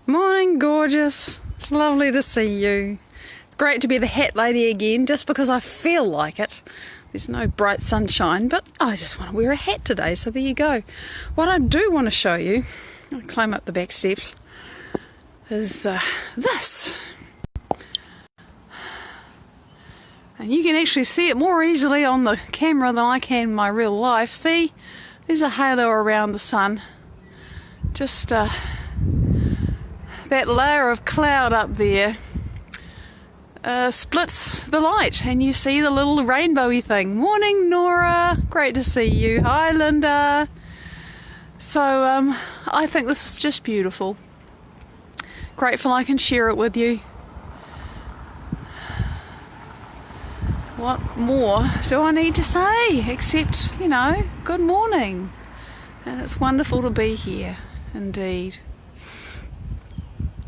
Morning, gorgeous. It's lovely to see you. It's great to be the hat lady again, just because I feel like it. There's no bright sunshine, but I just want to wear a hat today, so there you go. What I do want to show you, I'll climb up the back steps, is this. And you can actually see it more easily on the camera than I can in my real life. See, there's a halo around the sun. Just that layer of cloud up there splits the light, and you see the little rainbowy thing. Morning, Nora. Great to see you. Hi, Linda. So I think this is just beautiful. Grateful I can share it with you. What more do I need to say except, good morning. And it's wonderful to be here, indeed.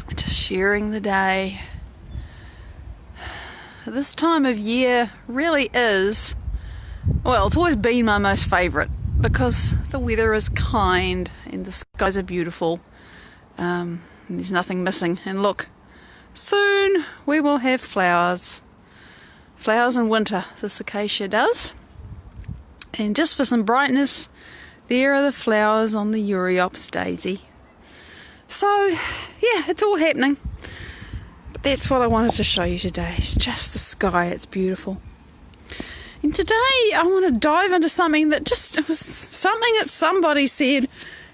Just sharing the day. This time of year really is, well, it's always been my most favourite because the weather is kind and the skies are beautiful, and there's nothing missing. And look, soon we will have flowers. Flowers in winter, this acacia does. And just for some brightness, there are the flowers on the Euryops daisy. So, yeah, it's all happening. But that's what I wanted to show you today. It's just the sky, it's beautiful. And today I want to dive into something that it was something that somebody said,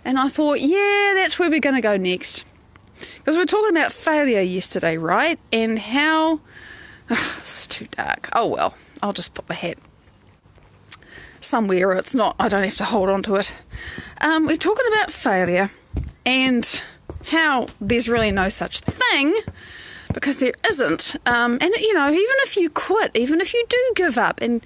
and I thought, yeah, that's where we're going to go next. Because we were talking about failure yesterday, right? And how... it's too dark. Oh well, I'll just put the hat somewhere. It's not, I don't have to hold on to it. We're talking about failure and how there's really no such thing, because there isn't. And even if you quit, even if you do give up and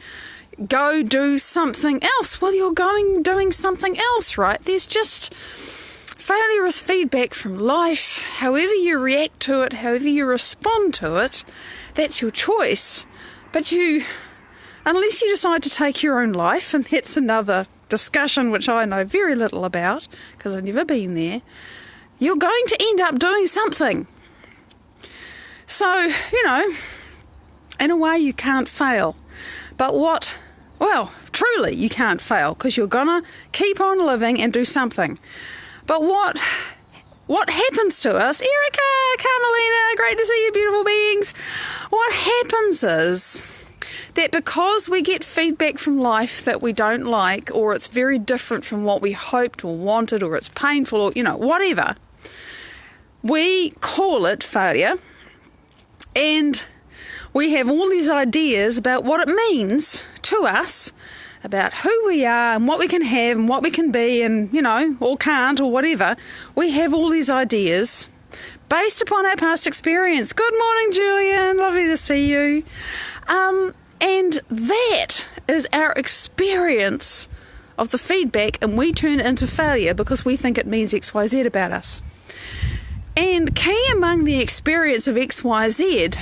go do something else, well, you're doing something else, right? There's just... failure is feedback from life. However you react to it, however you respond to it, that's your choice. But unless you decide to take your own life, and that's another discussion which I know very little about because I've never been there, you're going to end up doing something. So, in a way you can't fail. But truly you can't fail, because you're going to keep on living and do something. But what happens to us, Erica, Carmelina, great to see you, beautiful beings. What happens is that because we get feedback from life that we don't like, or it's very different from what we hoped or wanted, or it's painful, or, whatever, we call it failure, and we have all these ideas about what it means to us, about who we are and what we can have and what we can be and, or can't or whatever. We have all these ideas based upon our past experience. Good morning, Julian. Lovely to see you. And that is our experience of the feedback, and we turn it into failure because we think it means XYZ about us. And key among the experience of XYZ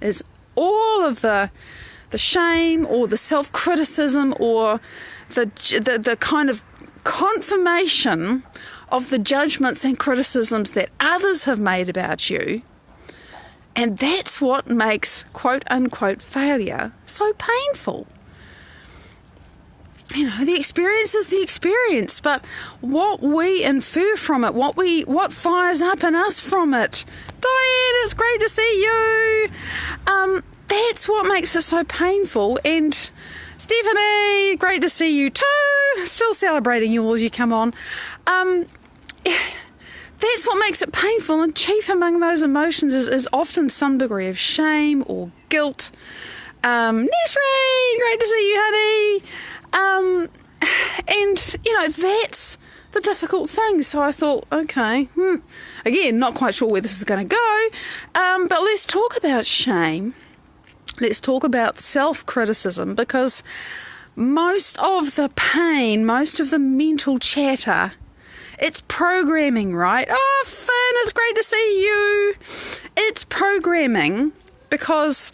is all of the shame or the self-criticism or the kind of confirmation of the judgments and criticisms that others have made about you. And that's what makes quote-unquote failure so painful. The experience is the experience, but what we infer from it, what fires up in us from it. Diane, it's great to see you. That's what makes it so painful. And Stephanie, great to see you too. Still celebrating you all as you come on. That's what makes it painful. And chief among those emotions is often some degree of shame or guilt. Nesreen, great to see you, honey. And that's the difficult thing. So I thought, okay, again, not quite sure where this is going to go. But let's talk about shame. Let's talk about self-criticism, because most of the pain, most of the mental chatter, it's programming, right? Oh, Finn, it's great to see you. It's programming because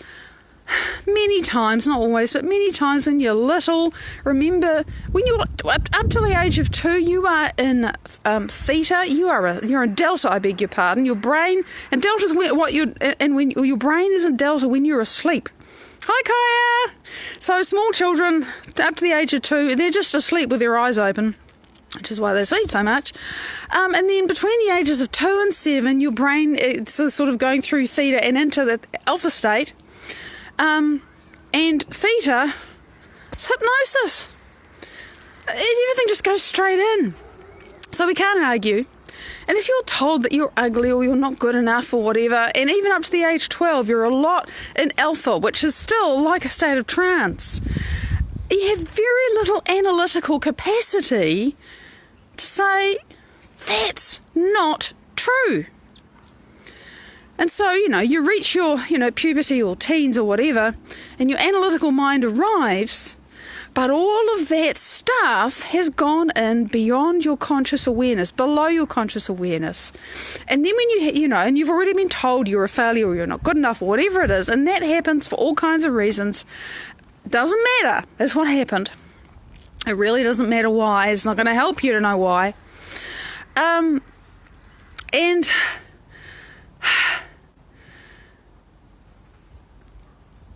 many times, not always, but many times when you're little, remember when you're up to the age of 2, you are in theta, you're in delta, I beg your pardon. Your brain, and delta's when your brain is in delta when you're asleep. Hi, Kaya! So small children up to the age of 2, they're just asleep with their eyes open, which is why they sleep so much. And then between the ages of 2 and 7, your brain is sort of going through theta and into the alpha state. And theta is hypnosis. Everything just goes straight in. So we can't argue. And if you're told that you're ugly or you're not good enough or whatever, and even up to the age 12, you're a lot in alpha, which is still like a state of trance, you have very little analytical capacity to say, that's not true. And so, you reach your, puberty or teens or whatever, and your analytical mind arrives, but all of that stuff has gone in beyond your conscious awareness, below your conscious awareness. And then when and you've already been told you're a failure or you're not good enough or whatever it is, and that happens for all kinds of reasons, doesn't matter. That's what happened. It really doesn't matter why. It's not going to help you to know why. And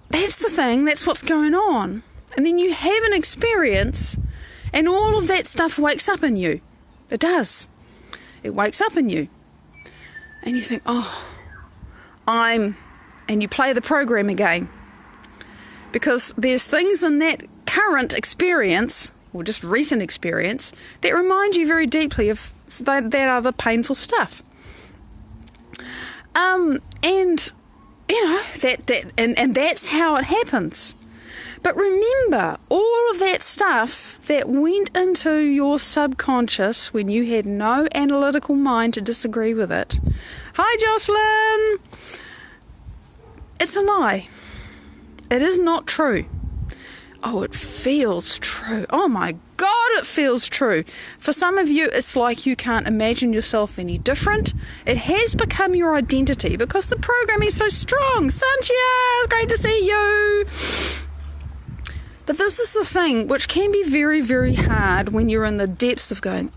that's the thing, that's what's going on. And then you have an experience and all of that stuff wakes up in you. It does. It wakes up in you. And you think, and you play the program again. Because there's things in that current experience, or just recent experience, that remind you very deeply of that other painful stuff. And that's how it happens. But remember, all of that stuff that went into your subconscious when you had no analytical mind to disagree with it. Hi, Jocelyn! It's a lie. It is not true. Oh, it feels true. Oh my God, it feels true. For some of you, it's like you can't imagine yourself any different. It has become your identity because the programming is so strong. Sanchia, great to see you. But this is the thing which can be very, very hard when you're in the depths of going,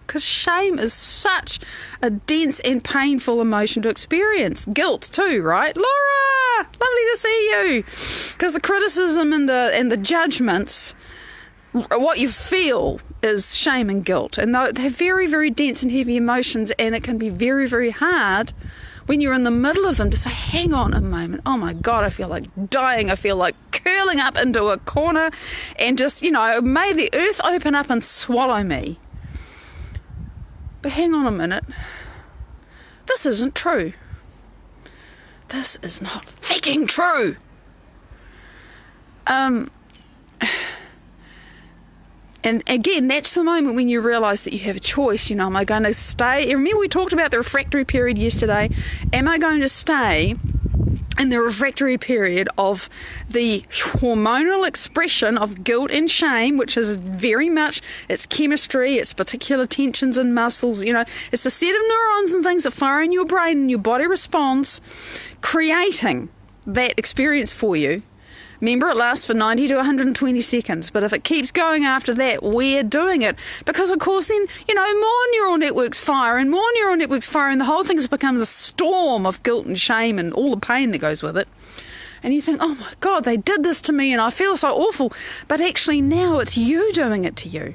because shame is such a dense and painful emotion to experience. Guilt too, right? Laura, lovely to see you. Because the criticism and the judgments, what you feel is shame and guilt. And they're very, very dense and heavy emotions, and it can be very, very hard when you're in the middle of them to say, hang on a moment, oh my God, I feel like dying, I feel like curling up into a corner and just, may the earth open up and swallow me. But hang on a minute, this isn't true. This is not freaking true. And again, that's the moment when you realise that you have a choice. Am I going to stay? Remember we talked about the refractory period yesterday. Am I going to stay in the refractory period of the hormonal expression of guilt and shame, which is very much, it's chemistry, it's particular tensions in muscles, it's a set of neurons and things that fire in your brain and your body responds, creating that experience for you. Remember, it lasts for 90 to 120 seconds, but if it keeps going after that, we're doing it. Because, of course, then, more neural networks fire, and the whole thing just becomes a storm of guilt and shame and all the pain that goes with it. And you think, oh my God, they did this to me and I feel so awful. But actually now it's you doing it to you.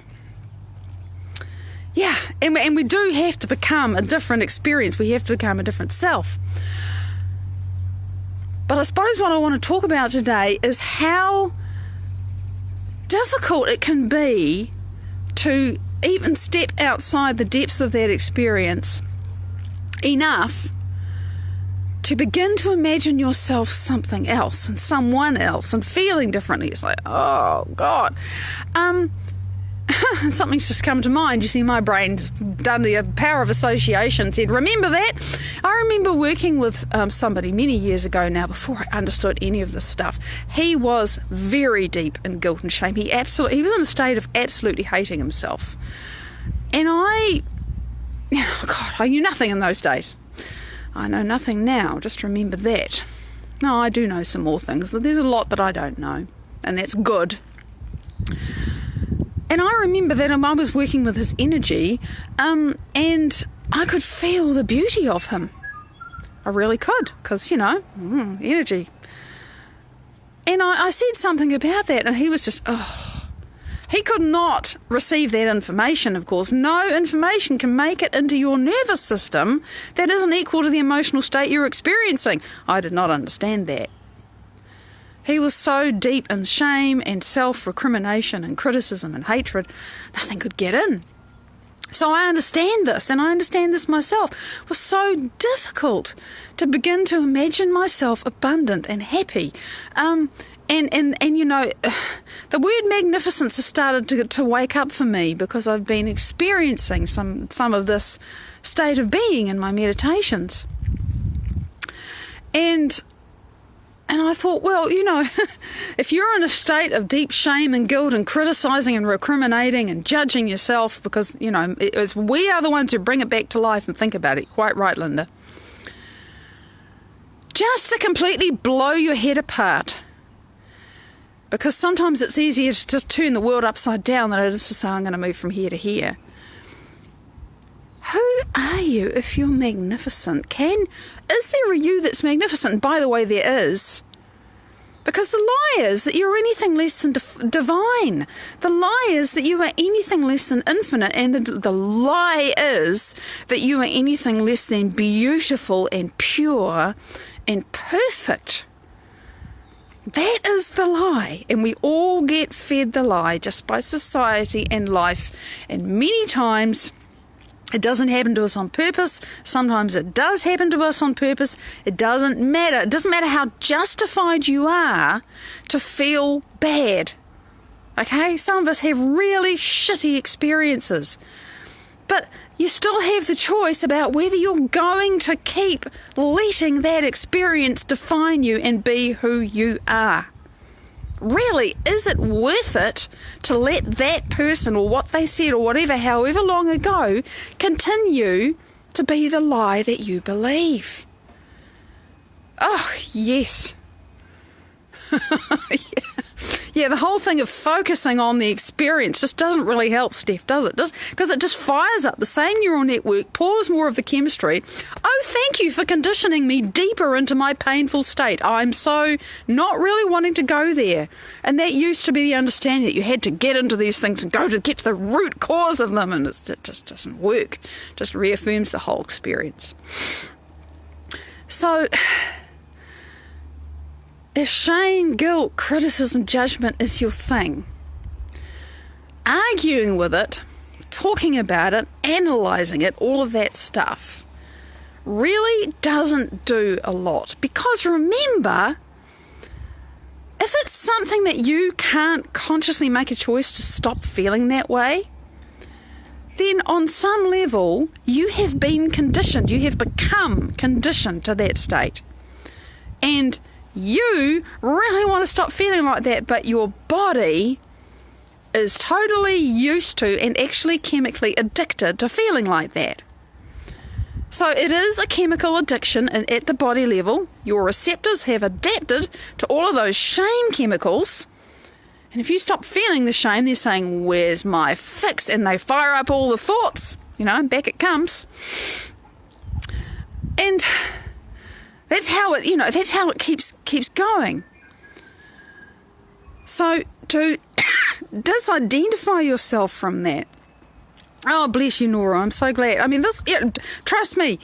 Yeah, and we do have to become a different experience. We have to become a different self. But I suppose what I want to talk about today is how difficult it can be to even step outside the depths of that experience enough to begin to imagine yourself something else and someone else and feeling differently. It's like, oh God. Something's just come to mind. You see, my brain's done the power of association, said, remember that? I remember working with somebody many years ago now, before I understood any of this stuff. He was very deep in guilt and shame. He was in a state of absolutely hating himself. And I knew nothing in those days. I know nothing now, just remember that. No, I do know some more things. There's a lot that I don't know, and that's good. And I remember that I was working with his energy, and I could feel the beauty of him. I really could, because, energy. And I said something about that, and he was just, he could not receive that information, of course. No information can make it into your nervous system that isn't equal to the emotional state you're experiencing. I did not understand that. He was so deep in shame and self-recrimination and criticism and hatred, nothing could get in. So I understand this, and I understand this myself. It was so difficult to begin to imagine myself abundant and happy. The word magnificence has started to wake up for me because I've been experiencing some of this state of being in my meditations. And I thought, well, if you're in a state of deep shame and guilt and criticising and recriminating and judging yourself because, we are the ones who bring it back to life and think about it. Quite right, Linda. Just to completely blow your head apart. Because sometimes it's easier to just turn the world upside down than it is to say, I'm going to move from here to here. Who are you if you're magnificent? Is there a you that's magnificent? And by the way, there is. Because the lie is that you're anything less than divine. The lie is that you are anything less than infinite. And the lie is that you are anything less than beautiful and pure and perfect. That is the lie. And we all get fed the lie just by society and life. And many times it doesn't happen to us on purpose. Sometimes it does happen to us on purpose. It doesn't matter. It doesn't matter how justified you are to feel bad. Okay? Some of us have really shitty experiences. But you still have the choice about whether you're going to keep letting that experience define you and be who you are. Really, is it worth it to let that person or what they said or whatever, however long ago, continue to be the lie that you believe? Oh, yes. Yeah, the whole thing of focusing on the experience just doesn't really help, Steph, does it? Because it just fires up the same neural network, pours more of the chemistry. Oh, thank you for conditioning me deeper into my painful state. I'm so not really wanting to go there. And that used to be the understanding that you had to get into these things and get to the root cause of them, and it just doesn't work. It just reaffirms the whole experience. So if shame, guilt, criticism, judgment is your thing, arguing with it, talking about it, analysing it, all of that stuff, really doesn't do a lot. Because remember, if it's something that you can't consciously make a choice to stop feeling that way, then on some level you have been conditioned, you have become conditioned to that state. And you really want to stop feeling like that, but your body is totally used to and actually chemically addicted to feeling like that. So it is a chemical addiction, and at the body level, your receptors have adapted to all of those shame chemicals. And if you stop feeling the shame, they're saying, where's my fix? And they fire up all the thoughts, and back it comes. And that's how it keeps going. So to disidentify yourself from that. Oh, bless you, Nora. I'm so glad. I mean, trust me.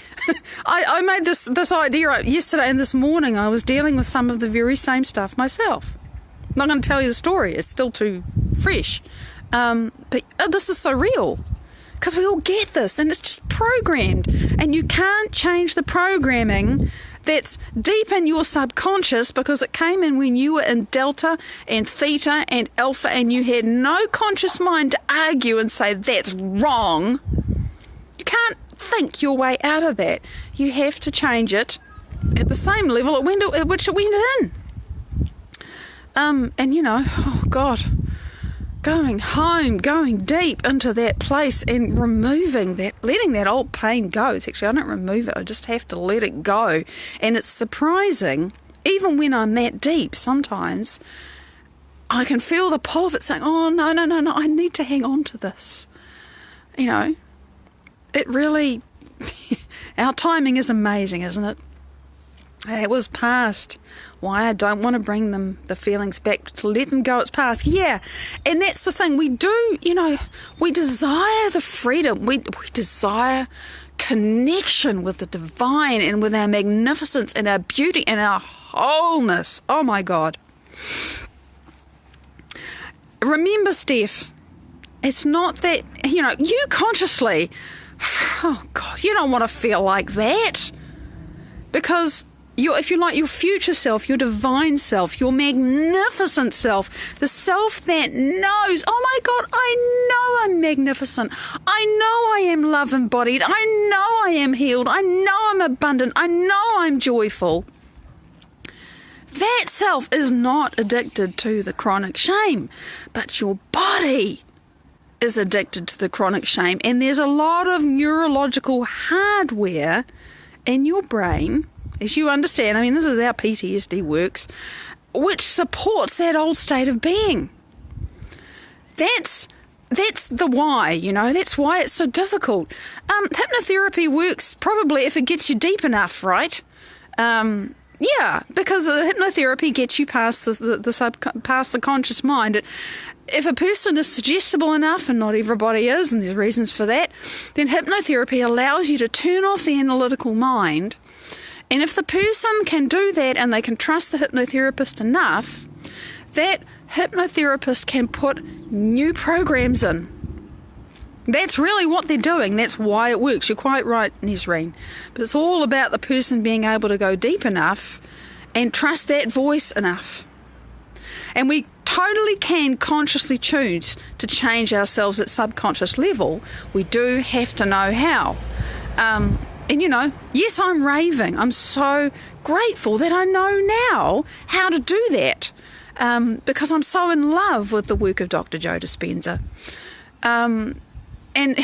I made this idea up yesterday and this morning. I was dealing with some of the very same stuff myself. I'm not going to tell you the story. It's still too fresh. But this is so real. Because we all get this, and it's just programmed. And you can't change the programming that's deep in your subconscious, because it came in when you were in delta and theta and alpha, and you had no conscious mind to argue and say that's wrong. You can't think your way out of that. You have to change it at the same level at which it went in. Oh God, going home, going deep into that place and removing that, letting that old pain go. It's actually, I don't remove it, I just have to let it go. And it's surprising even when I'm that deep, sometimes I can feel the pull of it saying, oh, no, I need to hang on to this. You know, it really, our timing is amazing, isn't it? It was past. Why I don't want to bring the feelings back, to let them go, it's past. Yeah, and that's the thing. We do, you know, we desire the freedom. We desire connection with the divine and with our magnificence and our beauty and our wholeness. Oh, my God. Remember, Steph, it's not that, you know, you consciously, oh God, you don't want to feel like that, because if you like, your future self, your divine self, your magnificent self, the self that knows, oh my God, I know I'm magnificent. I know I am love embodied. I know I am healed. I know I'm abundant. I know I'm joyful. That self is not addicted to the chronic shame, but your body is addicted to the chronic shame. And there's a lot of neurological hardware in your brain, as you understand. I mean, this is how PTSD works, which supports that old state of being. That's the why, you know. That's why it's so difficult. Hypnotherapy works probably if it gets you deep enough, right? Yeah, because the hypnotherapy gets you past past the conscious mind. If a person is suggestible enough, and not everybody is, and there's reasons for that, then hypnotherapy allows you to turn off the analytical mind. And if the person can do that and they can trust the hypnotherapist enough, that hypnotherapist can put new programs in. That's really what they're doing. That's why it works. You're quite right, Nesreen. But it's all about the person being able to go deep enough and trust that voice enough. And we totally can consciously choose to change ourselves at subconscious level. We do have to know how. And, you know, yes, I'm raving. I'm so grateful that I know now how to do that, because I'm so in love with the work of Dr. Joe Dispenza. And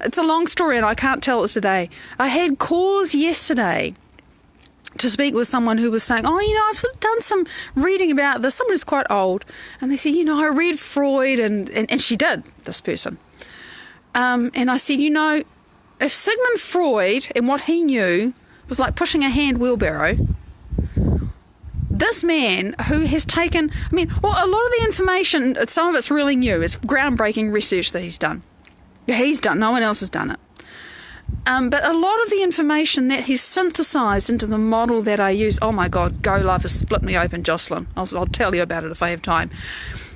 it's a long story and I can't tell it today. I had cause yesterday to speak with someone who was saying, oh, you know, I've sort of done some reading about this. Someone who's quite old. And they said, you know, I read Freud, and she did, this person. And I said, you know, if Sigmund Freud and what he knew was like pushing a hand wheelbarrow, this man who has taken, I mean, well, a lot of the information, some of it's really new. It's groundbreaking research that he's done. No one else has done it. But a lot of the information that he's synthesised into the model that I use, oh my God, Go Love has split me open, Jocelyn. I'll tell you about it if I have time.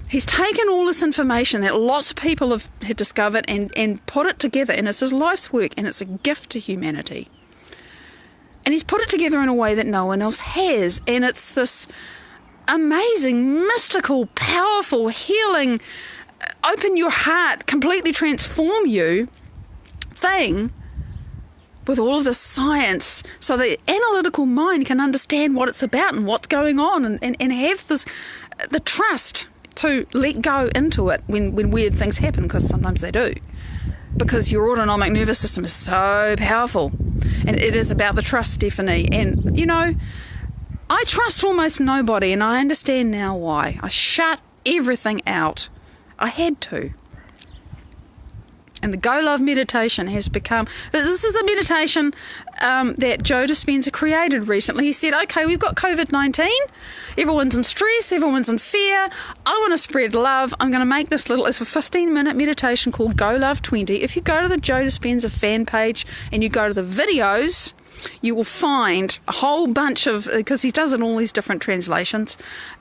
He's taken all this information that lots of people have discovered and put it together, and it's his life's work, and it's a gift to humanity. And he's put it together in a way that no one else has, and it's this amazing, mystical, powerful, healing, open your heart, completely transform you thing with all of the science, so the analytical mind can understand what it's about and what's going on, and have the trust to let go into it when weird things happen, because sometimes they do, because your autonomic nervous system is so powerful. And it is about the trust, Stephanie. And, you know, I trust almost nobody, and I understand now why. I shut everything out. I had to. And the Go Love meditation has become... This is a meditation that Joe Dispenza created recently. He said, okay, we've got COVID-19. Everyone's in stress. Everyone's in fear. I want to spread love. I'm going to make this little... It's a 15-minute meditation called Go Love 20. If you go to the Joe Dispenza fan page and you go to the videos, you will find a whole bunch of... Because he does it in all these different translations.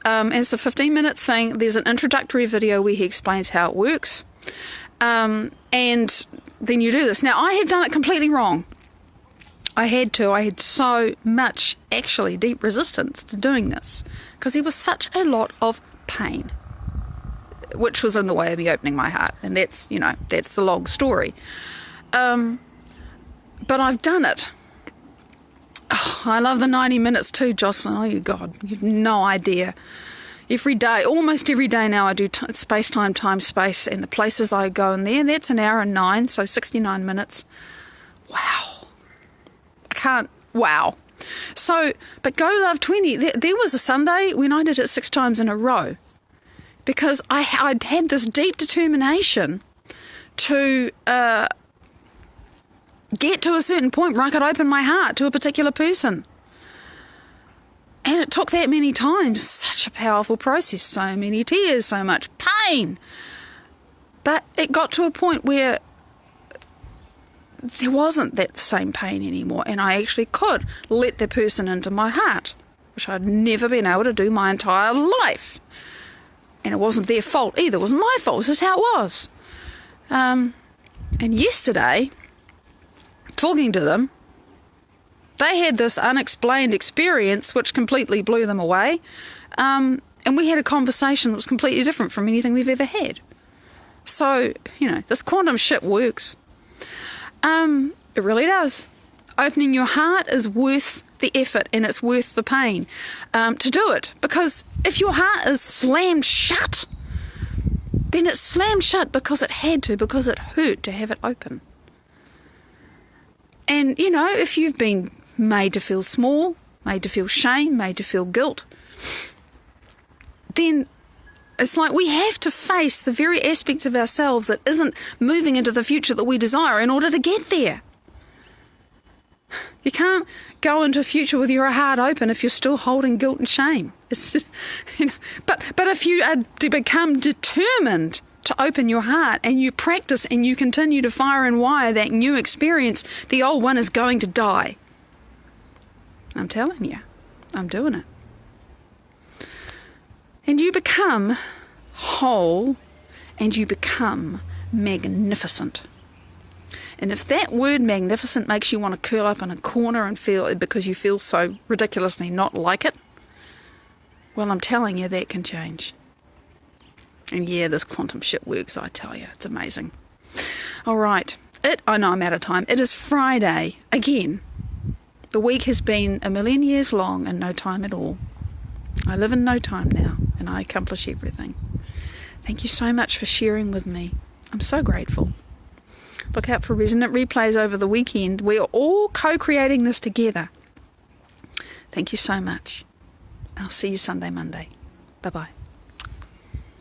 And it's a 15-minute thing. There's an introductory video where he explains how it works. And then you do this. Now, I have done it completely wrong. I had so much, actually, deep resistance to doing this, because there was such a lot of pain, which was in the way of me opening my heart. And that's, you know, that's the long story. But I've done it. Oh, I love the 90 minutes too, Jocelyn. Oh, you God, you've no idea. Every day, almost every day now, I do space-time, time-space, and the places I go in there, that's 1 hour and 9, so 69 minutes. Wow. Wow. So, but Go Love 20, there was a Sunday when I did it 6 times in a row because I'd had this deep determination to get to a certain point where I could open my heart to a particular person. And it took that many times. Such a powerful process. So many tears, so much pain. But it got to a point where there wasn't that same pain anymore. And I actually could let the person into my heart, which I'd never been able to do my entire life. And it wasn't their fault either. It wasn't my fault. This is how it was. And yesterday, talking to them, they had this unexplained experience which completely blew them away. And we had a conversation that was completely different from anything we've ever had. So, this quantum shit works. It really does. Opening your heart is worth the effort and it's worth the pain to do it. Because if your heart is slammed shut, then it's slammed shut because it had to, because it hurt to have it open. And, if you've been made to feel small, made to feel shame, made to feel guilt, then it's like we have to face the very aspects of ourselves that isn't moving into the future that we desire in order to get there. You can't go into a future with your heart open if you're still holding guilt and shame. It's just, but if you are to become determined to open your heart and you practice and you continue to fire and wire that new experience, the old one is going to die. I'm telling you, I'm doing it. And you become whole and you become magnificent. And if that word magnificent makes you want to curl up in a corner and feel it because you feel so ridiculously not like it, well, I'm telling you, that can change. And yeah, this quantum shit works, I tell you. It's amazing. All right. I know I'm out of time. It is Friday again. The week has been 1,000,000 years long and no time at all. I live in no time now and I accomplish everything. Thank you so much for sharing with me. I'm so grateful. Look out for Resonant Replays over the weekend. We're all co-creating this together. Thank you so much. I'll see you Sunday, Monday. Bye-bye.